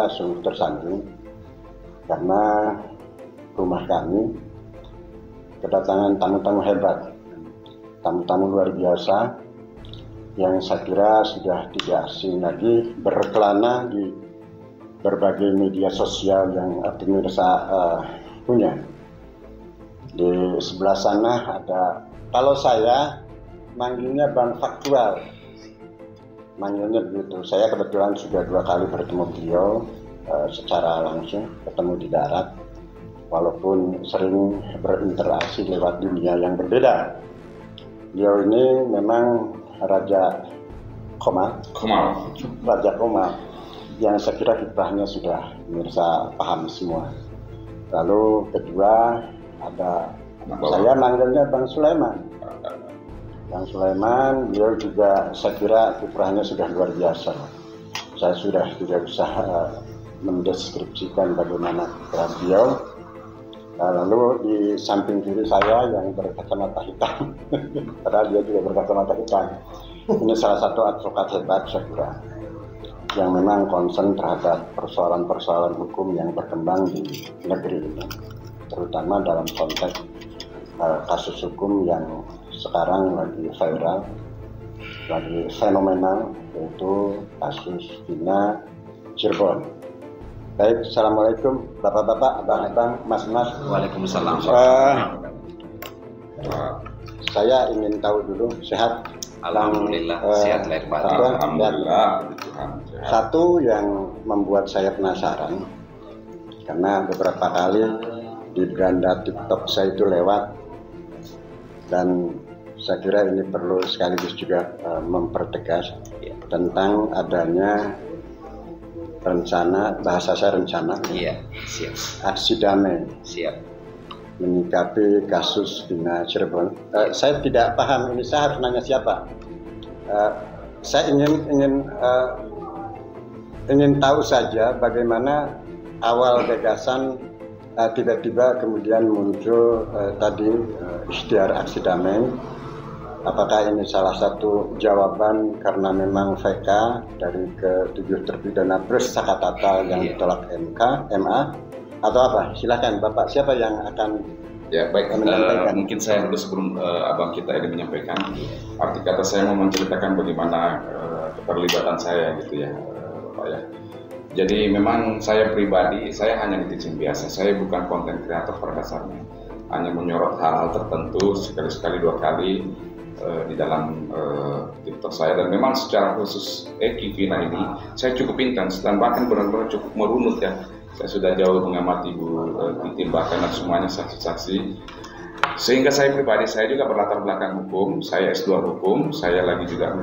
saya sungguh tersanjung karena rumah kami kedatangan tamu-tamu hebat, tamu-tamu luar biasa yang saya kira sudah tidak asing lagi berkelana di berbagai media sosial yang pemirsa punya. Di sebelah sana ada, kalau saya manggilnya Bang Faktual, manggilnya begitu. Saya kebetulan sudah 2 kali bertemu beliau secara langsung, ketemu di darat, walaupun sering berinteraksi lewat dunia yang berbeda. Beliau ini memang Raja Komal, Raja Komal, yang saya kira kiprahnya sudah pemirsa paham semua. Lalu kedua ada, saya manggilnya Bang Sulaiman. Bang Sulaiman, beliau juga saya kira kiprahnya sudah luar biasa. Saya sudah tidak usah mendeskripsikan bagaimana kiprah beliau. Lalu di samping kiri saya yang berkacamata hitam, padahal dia juga berkacamata hitam. Ini salah satu advokat hebat saya kira, yang memang concern terhadap persoalan-persoalan hukum yang berkembang di negeri ini, terutama dalam konteks kasus hukum yang sekarang lagi viral, lagi fenomenal, yaitu kasus Vina Cirebon. Baik, assalamualaikum bapak-bapak, abang-abang, mas-mas. Waalaikumsalam. Saya ingin tahu dulu, sehat? Alhamdulillah, sehat lahir batin. Alhamdulillah. Satu yang membuat saya penasaran, karena beberapa kali di beranda TikTok saya itu lewat, dan saya kira ini perlu sekaligus juga mempertegas tentang adanya rencana, bahasa saya rencana, siap. aksi damai, menyikapi kasus Vina Cirebon. Saya tidak paham, ini saya harus nanya siapa. Saya ingin tahu saja bagaimana awal gagasan tiba-tiba kemudian muncul tadi ikhtiar aksi damai. Apakah ini salah satu jawaban karena memang VK dari ke-7 terpidana bersakat yang ditolak MA, atau apa? Silakan Bapak, siapa yang akan menyampaikan? Mungkin saya dulu sebelum abang kita ini menyampaikan, arti kata saya mau menceritakan bagaimana keterlibatan saya gitu ya, Bapak ya. Jadi memang saya pribadi, saya hanya netizen biasa, saya bukan konten kreator pada dasarnya, hanya menyorot hal-hal tertentu sekali-sekali 2 kali di dalam TikTok saya, dan memang secara khusus Vina ini saya cukup intens dan bahkan benar-benar cukup merunut ya. Saya sudah jauh mengamati Bu Titin, bahkan dan semuanya saksi-saksi, sehingga saya pribadi, saya juga berlatar belakang hukum, saya S2 hukum, saya lagi juga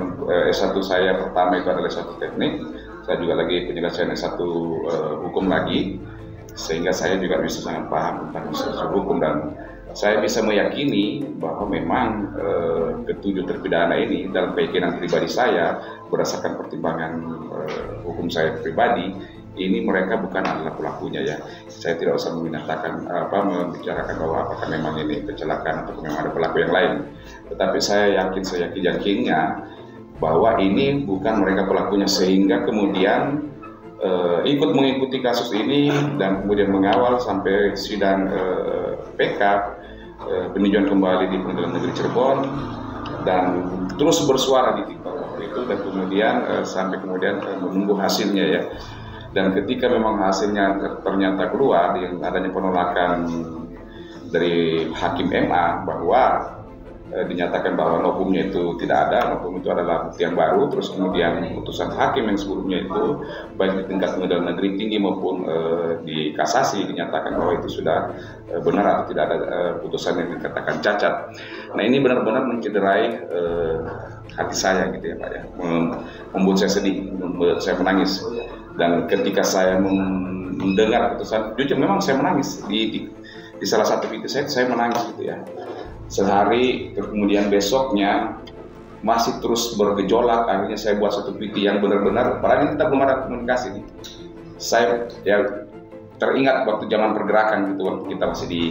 S1 saya pertama itu adalah S1 teknik, saya juga lagi penyelesaian S1 hukum lagi, sehingga saya juga bisa sangat paham tentang isu hukum, dan saya bisa meyakini bahwa memang ke-7 terpidana ini dalam keyakinan pribadi saya, berdasarkan pertimbangan hukum saya pribadi, ini mereka bukan adalah pelakunya ya. Saya tidak usah membicarakan bahwa apakah memang ini kecelakaan atau memang ada pelaku yang lain. Tetapi saya yakinnya bahwa ini bukan mereka pelakunya, sehingga kemudian ikut mengikuti kasus ini dan kemudian mengawal sampai sidang PK, peninjauan kembali di Pengadilan Negeri Cirebon, dan terus bersuara di TikTok itu, dan kemudian sampai kemudian menunggu hasilnya ya. Dan ketika memang hasilnya ternyata keluar yang adanya penolakan dari Hakim MA bahwa dinyatakan bahwa hukumnya itu tidak ada, hukum itu adalah bukti yang baru, terus kemudian putusan hakim yang sebelumnya itu baik di tingkat pengadilan negeri tinggi maupun di kasasi dinyatakan bahwa itu sudah benar atau tidak ada putusan yang dikatakan cacat. Nah, ini benar-benar mencederai hati saya gitu ya Pak ya, membuat saya sedih, membuat saya menangis. Dan ketika saya mendengar putusan, jujur memang saya menangis di salah satu video saya menangis gitu ya. Sehari kemudian besoknya masih terus bergejolak, akhirnya saya buat satu video yang benar-benar, padahal ini kita belum ada komunikasi nih. Saya ya teringat waktu zaman pergerakan gitu, waktu kita masih di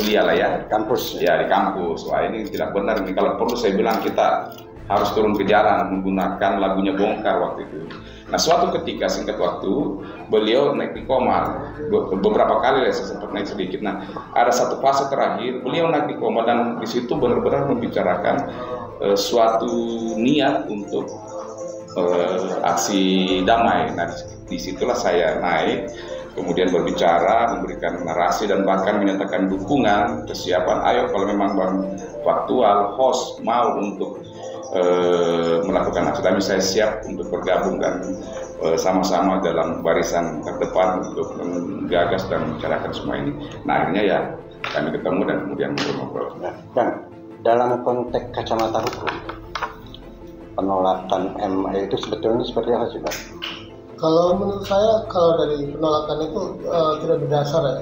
kuliah lah ya, kampus ya, di kampus. Wah, ini tidak benar nih, kalau perlu saya bilang kita harus turun ke jalan menggunakan lagunya Bongkar waktu itu. Nah, suatu ketika singkat waktu beliau naik di Komar beberapa kali ya, saya sempat naik sedikit. Nah, ada satu fase terakhir beliau naik di Komar dan di situ benar-benar membicarakan suatu niat untuk aksi damai. Nah, disitulah saya naik, kemudian berbicara, memberikan narasi dan bahkan menyatakan dukungan, kesiapan. Ayo kalau memang Bang Faktual host mau untuk melakukan aksi damai, saya siap untuk bergabung dan sama-sama dalam barisan terdepan untuk menggagas dan membicarakan semua ini. Nah, akhirnya ya kami ketemu dan kemudian ngobrol. Dan dalam konteks kacamata hukum, penolakan MA itu sebetulnya seperti apa sih, Pak? Kalau menurut saya, kalau dari penolakan itu tidak berdasar ya,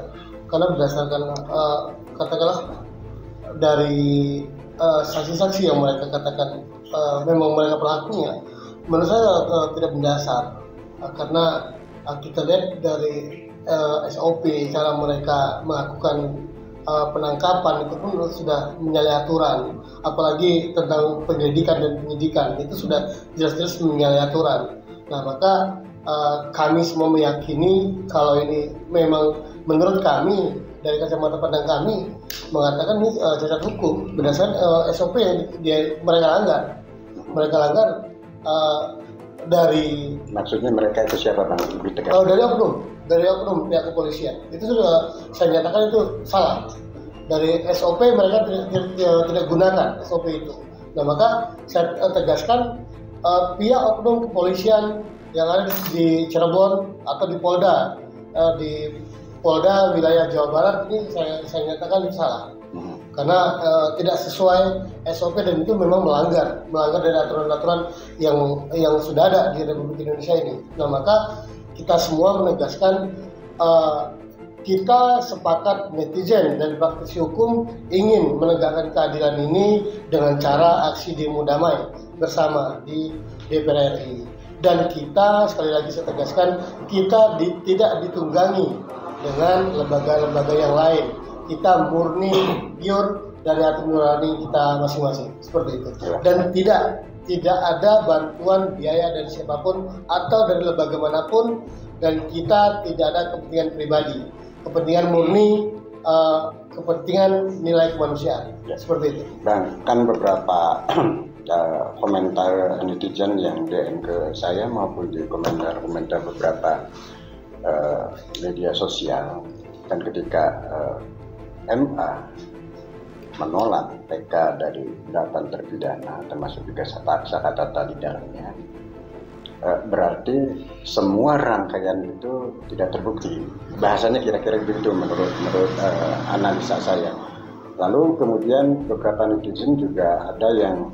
karena berdasarkan katakanlah dari saksi-saksi yang mereka katakan memang mereka pelakunya, menurut saya tidak berdasar, karena kita lihat dari SOP cara mereka melakukan penangkapan itu pun sudah menyalahi aturan, apalagi tentang penyelidikan dan penyidikan itu sudah jelas-jelas menyalahi aturan. Nah, maka kami semua meyakini kalau ini memang menurut kami dari kacamata pandang kami mengatakan ini cacat hukum berdasarkan SOP yang mereka langgar. Mereka langgar dari, maksudnya mereka itu siapa, Bang? Lebih tegas. Dari oknum pihak kepolisian. Itu sudah saya nyatakan itu salah. Dari SOP mereka tidak gunakan SOP itu. Nah, maka saya tegaskan pihak oknum kepolisian yang ada di Cirebon atau di Polda wilayah Jawa Barat ini saya nyatakan itu salah. Karena tidak sesuai SOP dan itu memang melanggar dari aturan-aturan yang sudah ada di Republik Indonesia ini. Nah, maka kita semua menegaskan kita sepakat netizen dan praktisi hukum ingin menegakkan keadilan ini dengan cara aksi demo damai bersama di DPR RI. Dan kita, sekali lagi saya tegaskan, kita tidak ditunggangi dengan lembaga-lembaga yang lain. Kita murni pure dari hati nurani kita masing-masing, seperti itu. Dan tidak ada bantuan biaya dari siapapun atau dari lembaga manapun, dan kita tidak ada kepentingan pribadi, kepentingan murni, kepentingan nilai kemanusiaan, seperti itu. Bang, kan beberapa komentar netizen yang DM ke saya maupun di komentar beberapa media sosial, kan ketika MA menolak PK dari 8 terpidana termasuk juga Sakata di dalamnya, berarti semua rangkaian itu tidak terbukti. Bahasanya kira-kira begitu menurut analisa saya. Lalu kemudian beberapa netizen juga ada yang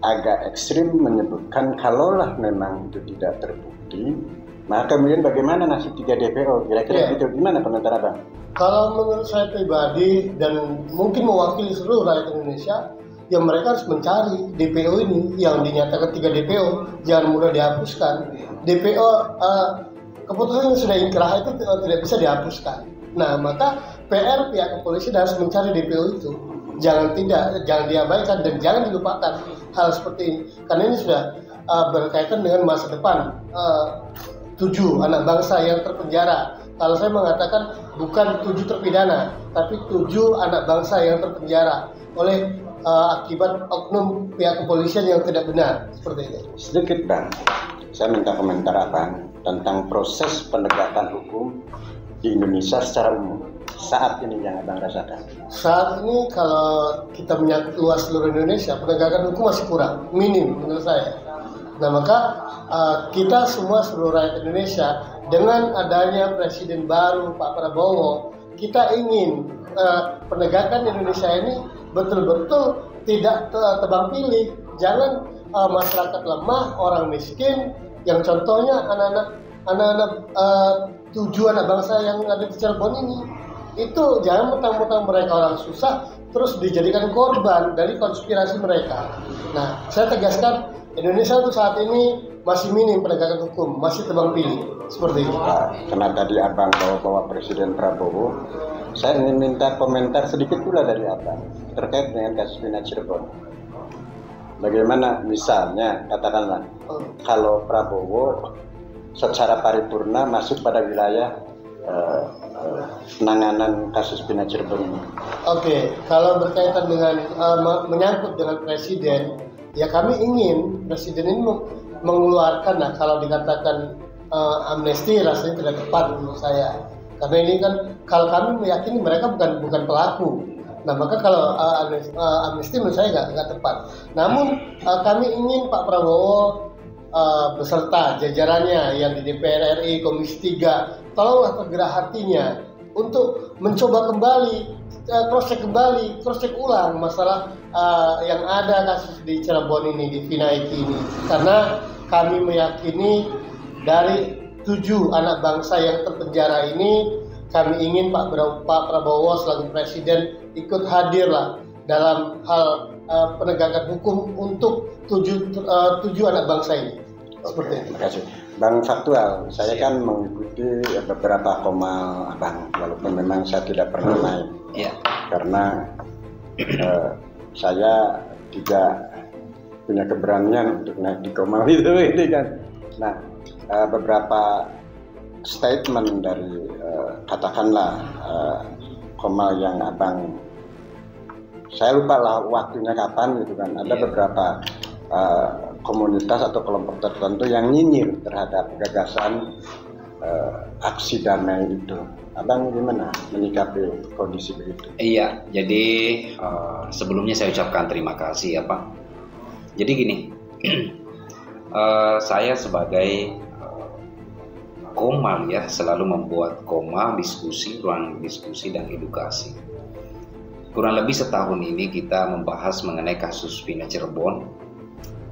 agak ekstrim menyebutkan kalaulah memang itu tidak terbukti, maka kemudian bagaimana nasib 3 DPO? Kira-kira begitu, gimana komentar Abang? Kalau menurut saya pribadi dan mungkin mewakili seluruh rakyat Indonesia, ya mereka harus mencari DPO ini yang dinyatakan 3 DPO, jangan mudah dihapuskan. DPO keputusan yang sudah inkrah itu tidak bisa dihapuskan. Nah, maka PR pihak kepolisian harus mencari DPO itu. Jangan diabaikan dan jangan dilupakan hal seperti ini, karena ini sudah berkaitan dengan masa depan 7 anak bangsa yang terpenjara. Kalau saya mengatakan bukan 7 terpidana, tapi 7 anak bangsa yang terpenjara oleh akibat oknum pihak kepolisian yang tidak benar, seperti itu. Sedikit Bang, saya minta komentar Abang tentang proses penegakan hukum di Indonesia secara umum saat ini yang Abang rasakan. Saat ini kalau kita menyangkut luas seluruh Indonesia, penegakan hukum masih kurang, minim menurut saya. Nah, maka kita semua seluruh rakyat Indonesia dengan adanya presiden baru Pak Prabowo, kita ingin penegakan Indonesia ini betul-betul tidak tebang pilih. Jangan masyarakat lemah, orang miskin, yang contohnya anak-anak 7 anak bangsa yang ada di Cirebon ini, itu jangan mentang-mentang mereka orang susah terus dijadikan korban dari konspirasi mereka. Nah, saya tegaskan Indonesia untuk saat ini masih minim penegakan hukum, masih tebang pilih seperti itu. Karena tadi Abang bawa Presiden Prabowo, saya ingin minta komentar sedikit pula dari Abang terkait dengan kasus Bina Cirebon. bagaimana misalnya katakanlah kalau Prabowo secara paripurna masuk pada wilayah penanganan kasus Bina Cirebon ini. Oke, kalau berkaitan dengan menyangkut dengan presiden, ya kami ingin presiden ini mengeluarkan, nah kalau dikatakan amnesti rasanya tidak tepat menurut saya. Karena ini kan kalau kami meyakini mereka bukan pelaku. Nah maka kalau amnesti menurut saya nggak tepat. Namun kami ingin Pak Prabowo beserta jajarannya yang di DPR RI Komisi 3 tolonglah tergerak hatinya untuk mencoba kembali cross check ulang masalah yang ada kasus di Cirebon ini, di Vina Eki ini. Karena kami meyakini dari 7 anak bangsa yang terpenjara ini, kami ingin Pak Prabowo selaku presiden ikut hadirlah dalam hal penegakan hukum untuk 7 anak bangsa ini. Seperti itu. Terima kasih. Bang Faktual, saya kan mengikuti beberapa komal Abang, walaupun memang saya tidak pernah main. Ya. Karena saya tidak punya keberanian untuk naik di komal itu ini kan. Nah, beberapa statement dari katakanlah komal yang Abang, saya lupa lah waktunya kapan gitu kan. Ada beberapa komunitas atau kelompok tertentu yang nyinyir terhadap gagasan aksi damai itu. Abang gimana menyikapi kondisi begitu? Iya, jadi sebelumnya saya ucapkan terima kasih ya Pak. Jadi gini, saya sebagai komal ya selalu membuat komal diskusi, ruang diskusi dan edukasi. Kurang lebih setahun ini kita membahas mengenai kasus Vina Cirebon.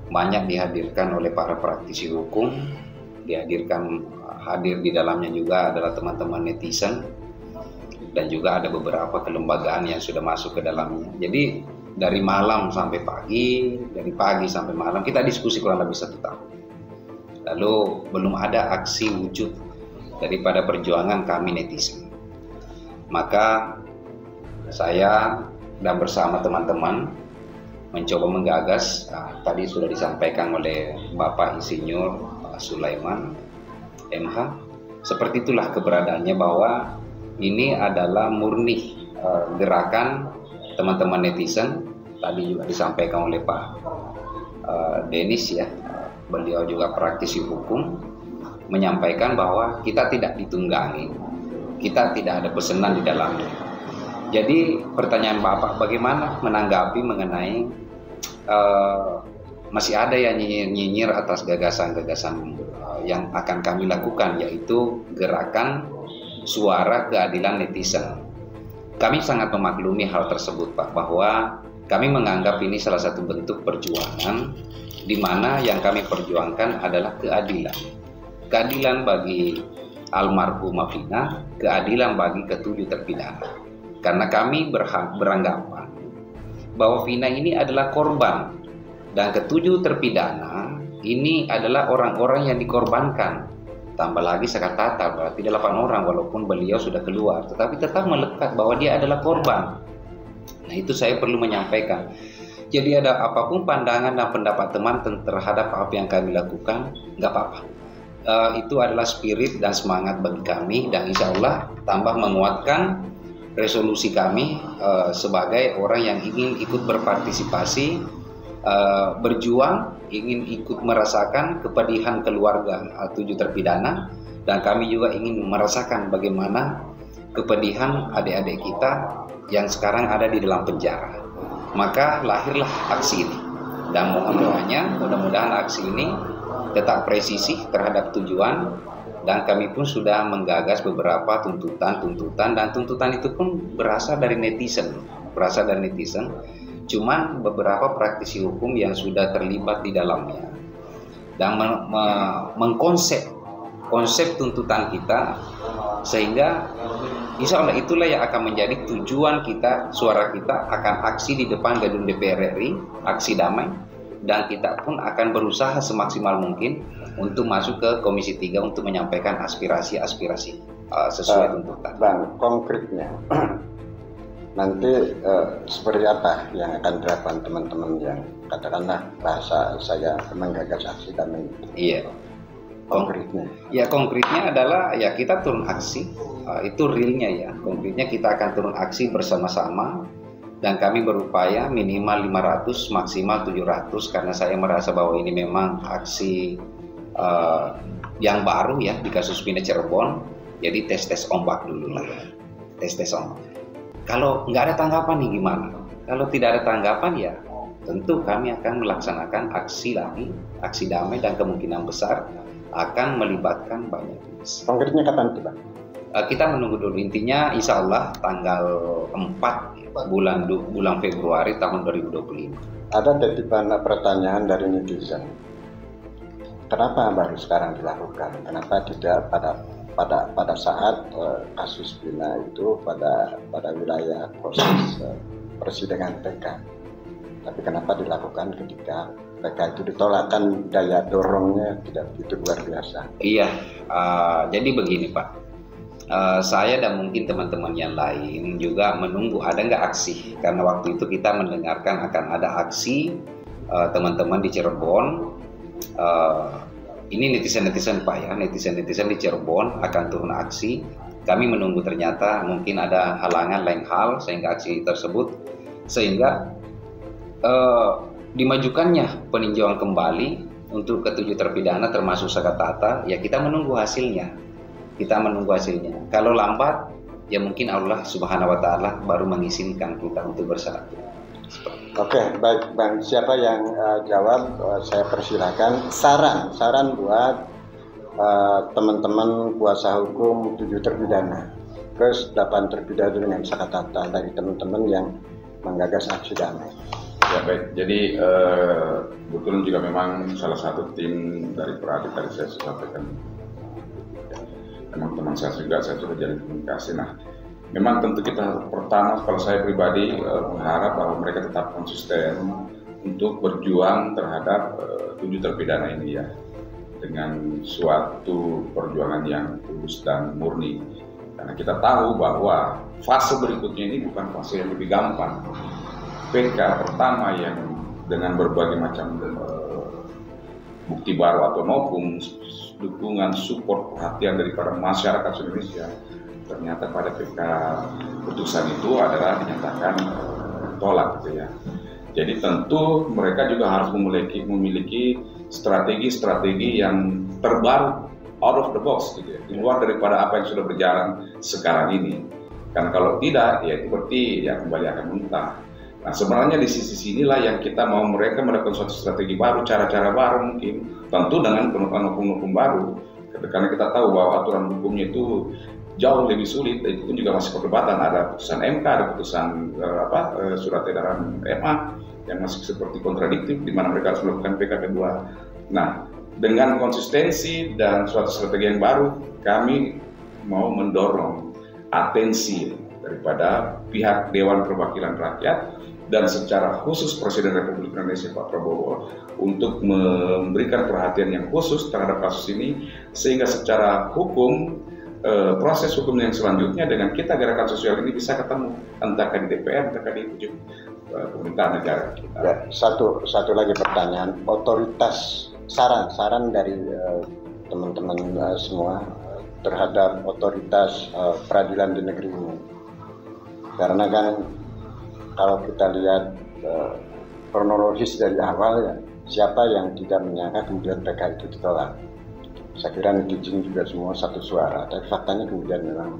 Banyak dihadirkan oleh para praktisi hukum, hadir di dalamnya juga adalah teman-teman netizen, dan juga ada beberapa kelembagaan yang sudah masuk ke dalamnya. Jadi dari malam sampai pagi, dari pagi sampai malam kita diskusi kurang lebih 1 tahun. Lalu belum ada aksi wujud daripada perjuangan kami netizen. Maka saya dan bersama teman-teman mencoba menggagas, tadi sudah disampaikan oleh Bapak Insinyur Sulaiman MH, seperti itulah keberadaannya, bahwa ini adalah murni gerakan teman-teman netizen. Tadi juga disampaikan oleh Pak Denis ya, beliau juga praktisi hukum, menyampaikan bahwa kita tidak ditunggangi, kita tidak ada pesanan di dalamnya. Jadi pertanyaan Bapak bagaimana menanggapi mengenai masih ada yang nyinyir atas gagasan-gagasan yang akan kami lakukan, yaitu gerakan suara keadilan netizen. Kami sangat memaklumi hal tersebut Pak, bahwa kami menganggap ini salah satu bentuk perjuangan di mana yang kami perjuangkan adalah keadilan. Keadilan bagi almarhumah Vina, keadilan bagi ketujuh terpidana. Karena kami beranggapan bahwa Vina ini adalah korban dan ketujuh terpidana ini adalah orang-orang yang dikorbankan. Tambah lagi Sakatata, berarti 8 orang walaupun beliau sudah keluar, tetapi tetap melekat bahwa dia adalah korban. Nah itu saya perlu menyampaikan. Jadi ada apapun pandangan dan pendapat teman terhadap apa yang kami lakukan, nggak apa-apa. Itu adalah spirit dan semangat bagi kami, dan insya Allah tambah menguatkan resolusi kami sebagai orang yang ingin ikut berpartisipasi, berjuang, ingin ikut merasakan kepedihan keluarga 7 terpidana, dan kami juga ingin merasakan bagaimana kepedihan adik-adik kita yang sekarang ada di dalam penjara. Maka lahirlah aksi ini, dan mohon doanya mudah-mudahan aksi ini tetap presisi terhadap tujuan. Dan kami pun sudah menggagas beberapa tuntutan, dan tuntutan itu pun berasal dari netizen. Cuman beberapa praktisi hukum yang sudah terlibat di dalamnya dan mengkonsep tuntutan kita, sehingga insya Allah itulah yang akan menjadi tujuan kita, suara kita akan aksi di depan gedung DPR RI, aksi damai, dan kita pun akan berusaha semaksimal mungkin untuk masuk ke Komisi 3 untuk menyampaikan aspirasi-aspirasi sesuai tuntutan. Bang, konkretnya nanti seperti apa yang akan dilakukan teman-teman yang katakanlah bahasa saya menggagas aksi damai itu? Iya. Konkretnya? Ya konkretnya adalah ya kita turun aksi, itu realnya ya. Konkretnya kita akan turun aksi bersama-sama dan kami berupaya minimal 500 maksimal 700 karena saya merasa bahwa ini memang aksi yang baru ya di kasus pindah Cirebon. Jadi tes ombak dulu lah, tes ombak. Kalau nggak ada tanggapan nih gimana? Kalau tidak ada tanggapan ya tentu kami akan melaksanakan aksi lagi, aksi damai dan kemungkinan besar akan melibatkan banyak jenis. Konkretnya kapan tiba? Kita menunggu dulu, intinya insya Allah tanggal 4 bulan Februari tahun 2025. Ada titipan pertanyaan dari netizen. Kenapa baru sekarang dilakukan? Kenapa tidak pada saat kasus Vina itu pada wilayah proses persidangan PK? Tapi kenapa dilakukan ketika PK itu ditolak, kan daya dorongnya tidak begitu luar biasa? Iya, jadi begini Pak, saya dan mungkin teman-teman yang lain juga menunggu ada nggak aksi, karena waktu itu kita mendengarkan akan ada aksi teman-teman di Cirebon. Ini netizen Pak ya, netizen di Cirebon akan turun aksi. Kami menunggu, ternyata mungkin ada halangan lain hal sehingga aksi tersebut sehingga dimajukannya peninjauan kembali untuk ketujuh terpidana termasuk Sakatata. Ya kita menunggu hasilnya. Kalau lambat ya mungkin Allah Subhanahu wa taala baru mengizinkan kita untuk bersatu. Oke, baik Bang. Siapa yang jawab? Saya persilakan. Saran buat teman-teman kuasa hukum 7 terpidana plus 8 terpidana dengan Sakatata dari teman-teman yang menggagas aksi damai. Ya baik, jadi kebetulan juga memang salah satu tim dari Peradit tadi saya sudah sampaikan. Memang teman saya juga, saya sudah jalin komunikasi. Nah, memang tentu kita pertama, kalau saya pribadi mengharap bahwa mereka tetap konsisten untuk berjuang terhadap 7 terpidana ini ya, dengan suatu perjuangan yang tulus dan murni. Karena kita tahu bahwa fase berikutnya ini bukan fase yang lebih gampang. PK pertama yang dengan berbagai macam bukti baru atau maupun dukungan, support, perhatian daripada masyarakat Indonesia, ternyata pada PK putusan itu adalah dinyatakan tolak gitu ya. Jadi tentu mereka juga harus memiliki strategi yang terbaru, out of the box gitu ya, di luar daripada apa yang sudah berjalan sekarang ini. Karena kalau tidak, ya itu berarti ya kembali akan muntah. Nah sebenarnya di sisi inilah yang kita mau mereka melakukan suatu strategi baru, cara-cara baru mungkin, tentu dengan penutupan hukum-hukum baru. Karena kita tahu bahwa aturan hukumnya itu jauh lebih sulit, itu pun juga masih perdebatan. Ada putusan MK, ada putusan surat edaran MA yang masih seperti kontradiktif, di mana mereka harus melakukan PK kedua. Nah dengan konsistensi dan suatu strategi yang baru, kami mau mendorong atensi daripada pihak Dewan Perwakilan Rakyat dan secara khusus Presiden Republik Indonesia Pak Prabowo untuk memberikan perhatian yang khusus terhadap kasus ini, sehingga secara hukum proses hukum yang selanjutnya dengan kita gerakan sosial ini bisa ketemu entah di DPR entah di ujung pemerintahan negara kita. Ya, satu lagi pertanyaan, otoritas, saran dari teman-teman semua terhadap otoritas peradilan di negeri ini, karena kan kalau kita lihat kronologis dari awal ya, siapa yang tidak menyangka kemudian PK itu ditolak. Saya kira netizen juga semua satu suara, tapi faktanya kemudian memang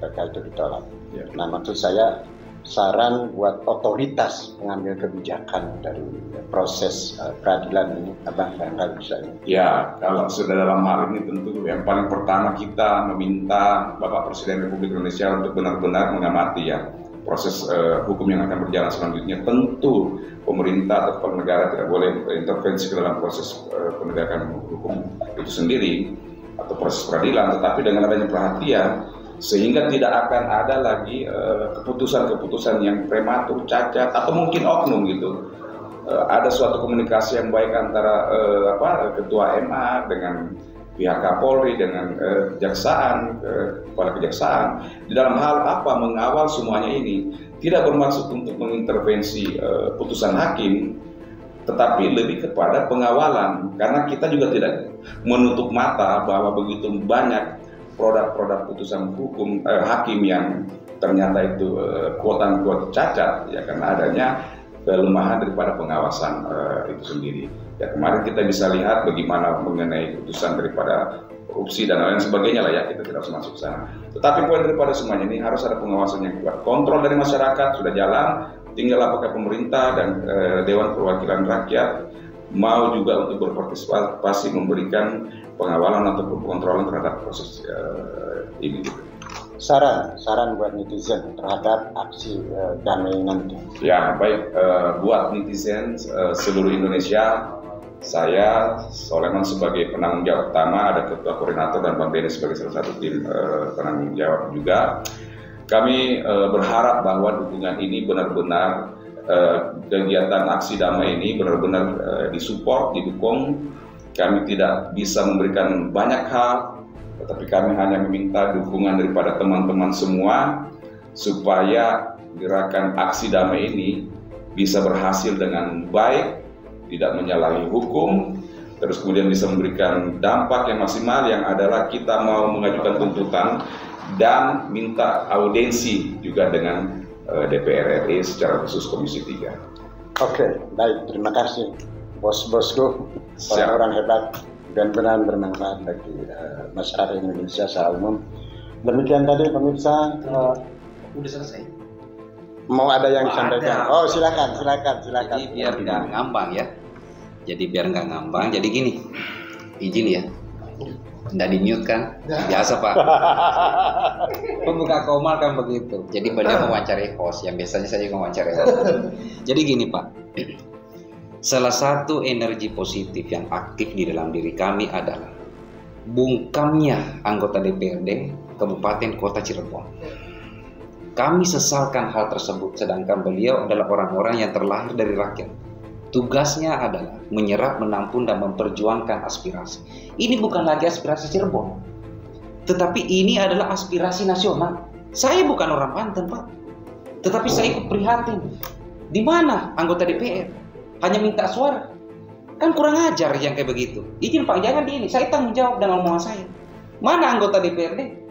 PK itu ditolak. Ya. Nah maksud saya saran buat otoritas mengambil kebijakan dari proses peradilan ini, Abang barangkali bisa ini. Ya, kalau sudah dalam hal ini tentu yang paling pertama kita meminta Bapak Presiden Republik Indonesia untuk benar-benar mengamati ya proses hukum yang akan berjalan selanjutnya. Tentu pemerintah atau kepala negara tidak boleh intervensi ke dalam proses penegakan hukum itu sendiri atau proses peradilan, tetapi dengan adanya perhatian sehingga tidak akan ada lagi keputusan-keputusan yang prematur, cacat atau mungkin oknum gitu. Ada suatu komunikasi yang baik antara ketua MA dengan pihak Kapolri dengan kejaksaan, kepala kejaksaan di dalam hal apa mengawal semuanya ini. Tidak bermaksud untuk mengintervensi putusan hakim, tetapi lebih kepada pengawalan, karena kita juga tidak menutup mata bahwa begitu banyak produk-produk putusan hukum hakim yang ternyata itu quote-unquote cacat ya, karena adanya kelemahan daripada pengawasan itu sendiri. Ya, kemarin kita bisa lihat bagaimana mengenai putusan daripada korupsi dan lain sebagainya lah ya, kita tidak harus masuk sana. Tetapi poin daripada semuanya ini harus ada pengawasan yang kuat. Kontrol dari masyarakat sudah jalan, tinggal apakah pemerintah dan Dewan Perwakilan Rakyat mau juga untuk berpartisipasi memberikan pengawalan atau pengontrolan terhadap proses ini. Saran buat netizen terhadap aksi damai nanti. Ya baik, buat netizen seluruh Indonesia, saya Soleman sebagai penanggung jawab utama, ada ketua koordinator dan Bang Denny sebagai salah satu tim penanggung jawab juga. Kami berharap bahwa dukungan ini benar-benar kegiatan aksi damai ini benar-benar disupport, didukung. Kami tidak bisa memberikan banyak hal, tetapi kami hanya meminta dukungan daripada teman-teman semua supaya gerakan aksi damai ini bisa berhasil dengan baik, tidak menyalahi hukum, terus kemudian bisa memberikan dampak yang maksimal, yang adalah kita mau mengajukan tuntutan dan minta audiensi juga dengan DPR RI secara khusus Komisi 3. Oke, baik, terima kasih bos-bosku, orang-orang hebat dan benar bermanfaat bagi masyarakat Indonesia secara umum. Demikian tadi pemirsa. Udah selesai. Mau ada yang sampaikan? Oh, silakan. Jadi biar nggak ngambang ya. Jadi gini, izin ya. Nggak di-mute kan? Biasa Pak. Pembuka Komal kan begitu. Jadi beliau mewawancarai host, yang biasanya saya mewawancarai host. Jadi gini Pak, salah satu energi positif yang aktif di dalam diri kami adalah bungkamnya anggota DPRD Kabupaten Kota Cirebon. Kami sesalkan hal tersebut, sedangkan beliau adalah orang-orang yang terlahir dari rakyat. Tugasnya adalah menyerap, menampung, dan memperjuangkan aspirasi. Ini bukan lagi aspirasi Cirebon, tetapi ini adalah aspirasi nasional. Saya bukan orang Banten, Pak, tetapi saya ikut prihatin. Di mana anggota DPR hanya minta suara? Kan kurang ajar yang kayak begitu. Izin Pak, jangan di ini. Saya tanggung jawab dengan omongan saya. Mana anggota DPRD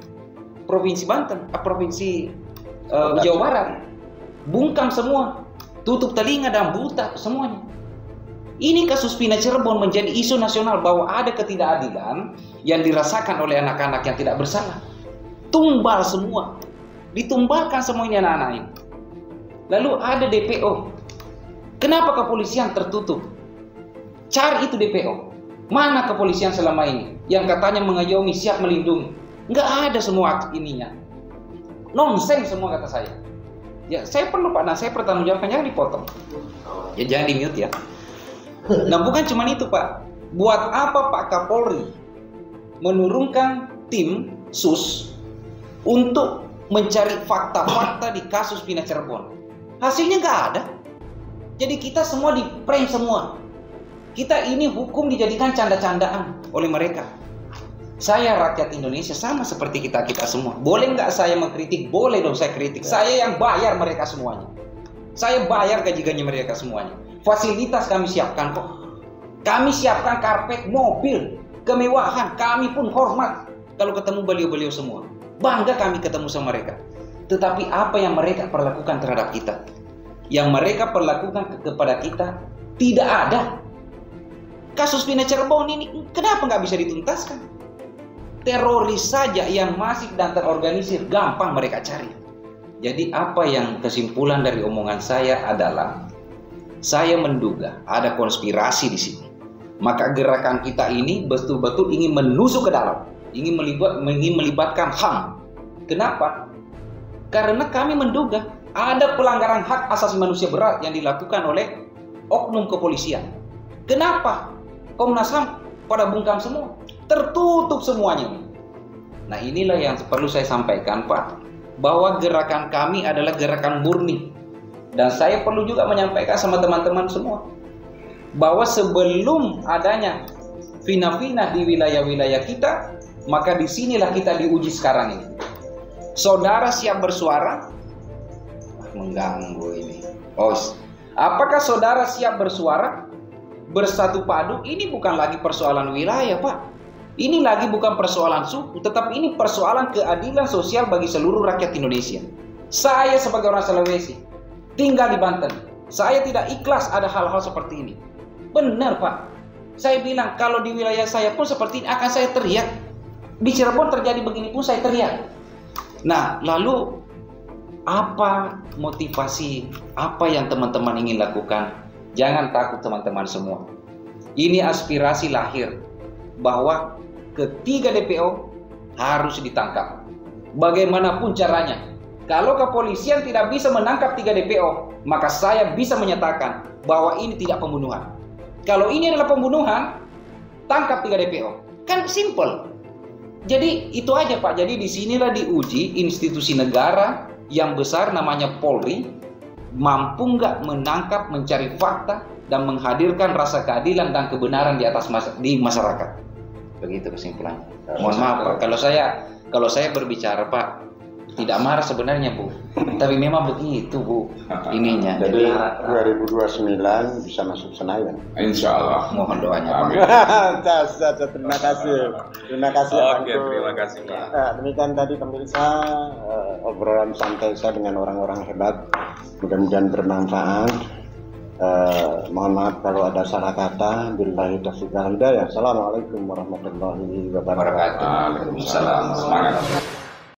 Provinsi Banten, Provinsi Jawa Barat? Bungkam semua, tutup telinga dan buta semuanya. Ini kasus Pina Cirebon menjadi isu nasional bahwa ada ketidakadilan yang dirasakan oleh anak-anak yang tidak bersalah. Tumbal semua, ditumbalkan semua ini anak-anak ini. Lalu ada DPO. Kenapa kepolisian tertutup? Cari itu DPO. Mana kepolisian selama ini yang katanya mengayomi, siap melindungi? Nggak ada semua ininya. Nonsen semua kata saya. Ya saya perlu Pak, nah saya bertanggung jawabkan, jangan dipotong. Ya jangan di mute ya. Nah bukan cuma itu Pak. Buat apa Pak Kapolri menurunkan tim sus untuk mencari fakta-fakta di kasus Pina Cirebon? Hasilnya nggak ada. Jadi kita semua di prank semua. Kita ini hukum dijadikan canda-candaan oleh mereka. Saya rakyat Indonesia sama seperti kita semua. Boleh nggak saya mengkritik? Boleh dong saya kritik. Saya yang bayar mereka semuanya. Saya bayar gaji-gaji mereka semuanya. Fasilitas kami siapkan kok. Kami siapkan karpet, mobil, kemewahan. Kami pun hormat kalau ketemu beliau-beliau semua. Bangga kami ketemu sama mereka. Tetapi apa yang mereka perlakukan terhadap kita, yang mereka perlakukan kepada kita, tidak ada. Kasus Pina Cirebon ini kenapa nggak bisa dituntaskan? Teroris saja yang masif dan terorganisir gampang mereka cari. Jadi apa yang kesimpulan dari omongan saya adalah, saya menduga ada konspirasi di sini. Maka gerakan kita ini betul-betul ingin menusuk ke dalam, ingin melibatkan HAM. Kenapa? Karena kami menduga ada pelanggaran hak asasi manusia berat yang dilakukan oleh oknum kepolisian. Kenapa? Komnas HAM pada bungkam semua, tertutup semuanya. Nah inilah yang perlu saya sampaikan Pak, bahwa gerakan kami adalah gerakan murni. Dan saya perlu juga menyampaikan sama teman-teman semua, bahwa sebelum adanya fina-fina di wilayah-wilayah kita, maka disinilah kita diuji sekarang ini. Saudara siap bersuara? Mengganggu ini. Apakah saudara siap bersuara? Bersatu padu? Ini bukan lagi persoalan wilayah, Pak. Ini lagi bukan persoalan suku, tetapi ini persoalan keadilan sosial bagi seluruh rakyat Indonesia. Saya sebagai orang Sulawesi, tinggal di Banten, saya tidak ikhlas ada hal-hal seperti ini. Benar, Pak. Saya bilang kalau di wilayah saya pun seperti ini akan saya teriak. Di Cirebon terjadi begini pun saya teriak. Nah, lalu apa motivasi, apa yang teman-teman ingin lakukan? Jangan takut teman-teman semua. Ini aspirasi lahir bahwa ketiga DPO harus ditangkap. Bagaimanapun caranya. Kalau kepolisian tidak bisa menangkap 3 DPO, maka saya bisa menyatakan bahwa ini tidak pembunuhan. Kalau ini adalah pembunuhan, tangkap 3 DPO. Kan simple. Jadi itu aja, Pak. Jadi disinilah diuji institusi negara yang besar namanya Polri, mampu nggak menangkap, mencari fakta, dan menghadirkan rasa keadilan dan kebenaran di masyarakat. Begitu kesimpulannya. Mohon maaf, Pak. Kalau saya berbicara, Pak, tidak marah sebenarnya, Bu. Tapi memang begitu, Bu, ininya. Jadi 2029 bisa masuk Senayan. Insya Allah. Mohon doanya, Pak. Terima kasih. Terima kasih. Oke, terima kasih, Pak. Nah, demikian tadi pemirsa obrolan santai saya dengan orang-orang hebat. Mudah-mudahan bermanfaat. Mohon maaf kalau ada salah kata. Billahi taufiq wal hidayah. Assalamualaikum warahmatullahi wabarakatuh. Waalaikumsalam. Semangat.